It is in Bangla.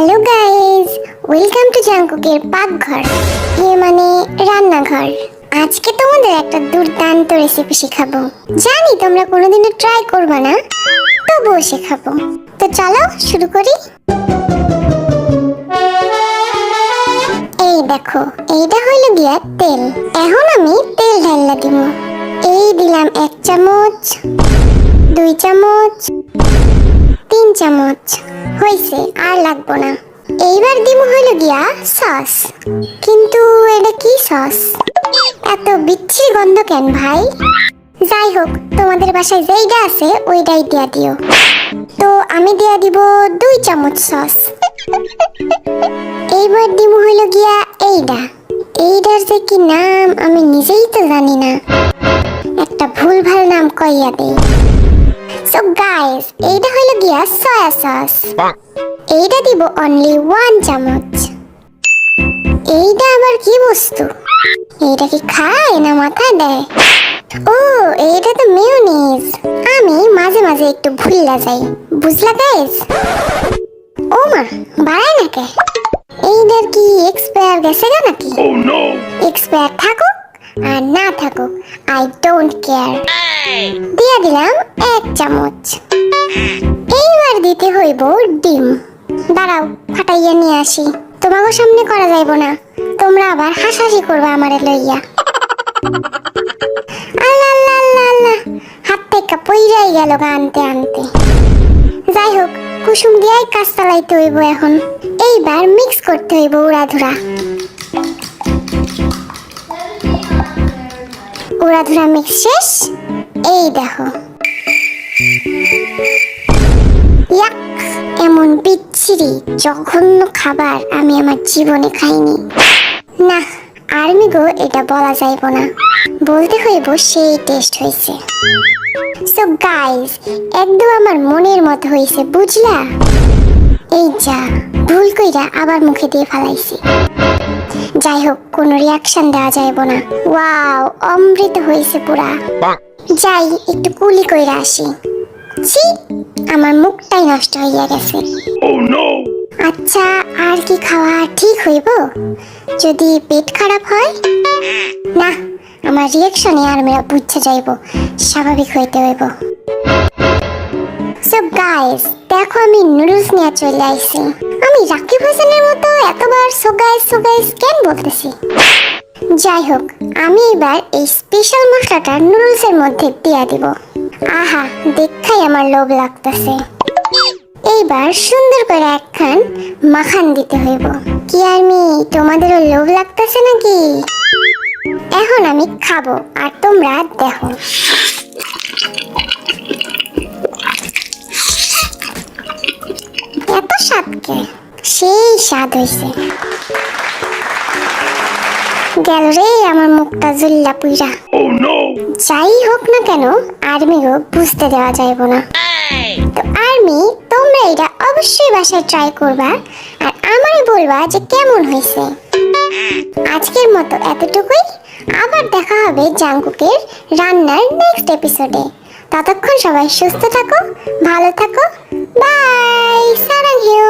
হ্যালো গাইস, ওয়েলকাম টু জাঙ্কুকের পাকঘর, মানে রান্নাঘর। আজকে তোমাদের একটা দুর্দান্ত রেসিপি শেখাবো। জানি তোমরা কোনোদিনও ট্রাই করবে না, তবুও শেখাবো। তো চলো শুরু করি। এই দেখো, এইটা হইল গিয়া তেল। এখন আমি তেল ঢাললা দিব। এই দিলাম 1 চামচ, 2 চামচ, 3 চামচ। হইছে, আর লাগবো না। এইবার দিব হইল গিয়া সস। কিন্তু এটা কি সস? এত বিচ্ছিরি গন্ধ কেন ভাই? যাই হোক, তোমাদের বাসায় যেইটা আছে ওইটাই দিয়া দিও। তো আমি দিয়া দিব 2 চামচ সস। এইবার দিব হইল গিয়া এইটার যে কি নাম আমি নিজেই তো জানি না, একটা ভুলভাল নাম কইয়া দেই। সো গাইস, এইটা হইল গিয়া সয়া সস। এইটা দিব অনলি 1 চামচ। এইটা আবার কি বস্তু? এইটা কি খায় না মাথায় দেয়? ও, এইটা তো মেয়োনিজ। আমি মাঝে মাঝে একটু ভুললা যাই, বুঝলা গাইস? ও মা, বাড়ায় না কে? এইটার কি এক্সপায়ার গেছে গা নাকি? এক্সপায়ার থাকুক আর না থাকুক, আই ডোন্ট কেয়ার। দিয়া দিলাম 1 চামচ। এইবার দিতে হইব ডিম। দাঁড়াও, ফাটাইয়া নিয়ে আসি। তোমাকে সামনে করা যাইব না, তোমরা আবার হাসাহাসি করবে আমারে লইয়া। আল্লাহ আল্লাহ আল্লাহ আল্লাহ, হাত থেকে পইরাই গেল আনতে আনতে। যাই হোক, কুসুম দিয়াই কাজ চালাইতে হইব এখন। এইবার মিক্স করতে হইব উড়াধুরা। উড়াধুরা মিক্স শেষ। এই দেখো, ইয়াক, এমন বিচ্ছিরি জঘন্য খাবার আমি আমার জীবনে খাইনি। না, আর্মি গো, এটা বলা যাইব না, বলতে হইব সেই টেস্ট হয়েছে। সো গাইস, একদম আমার মনের মতো হয়েছে, বুঝলা? এই যা, ভুল কইরা আবার মুখে দিয়ে ফালাইছি। যাই হোক, কোনো রিয়াকশন দেওয়া যাইব না। ওয়াও, অমৃত হয়েছে পুরা। যাই একটু কুলি কইরা আসি। ছি, আমার মুখটাই নষ্ট হইয়া গেছে। আচ্ছা, আর কি খাওয়া ঠিক হইব? যদি পেট খারাপ হয়? না, আমার রিয়াকশনে আর মেরা বুঝতে যাইব, স্বাভাবিক হইতে হইব। সো গাইস, দেখো আমি নুডলস নিয়ে চলে আইছি। আমি রাকিব হোসেনের মতো এতবার সো গাইস কেন বলতেছি? যাই হোক, আমি এবার এই স্পেশাল মশলাটা নুডলসের মধ্যে দিয়া দিব। আহা, দেখাই আমার লোভ লাগতেছে। এইবার সুন্দর করে একখান মাখান দিতে হইব। কি আমি তোমাদেরও লোভ লাগতেছে নাকি? এখন আমি খাবো আর তোমরা দেখো। এত স্বাদকে, সেই স্বাদ হইছে। গেল রে আমার মুখটা জুল্লা পুইরা। যাই হোক না কেন, আর্মিও বুঝতে দেওয়া যাইব না। তো আর্মি, তোমরা এটা অবশ্যই বাসায় ট্রাই করবা আর আমারে বলবা যে কেমন হয়েছে। আজকের মতো এতটুকুই। আবার দেখা হবে জাঙ্কুকের রান্নার নেক্সট এপিসোডে। ততক্ষণ সবাই সুস্থ থাকো, ভালো থাকো। বাই, সারাং হিউ।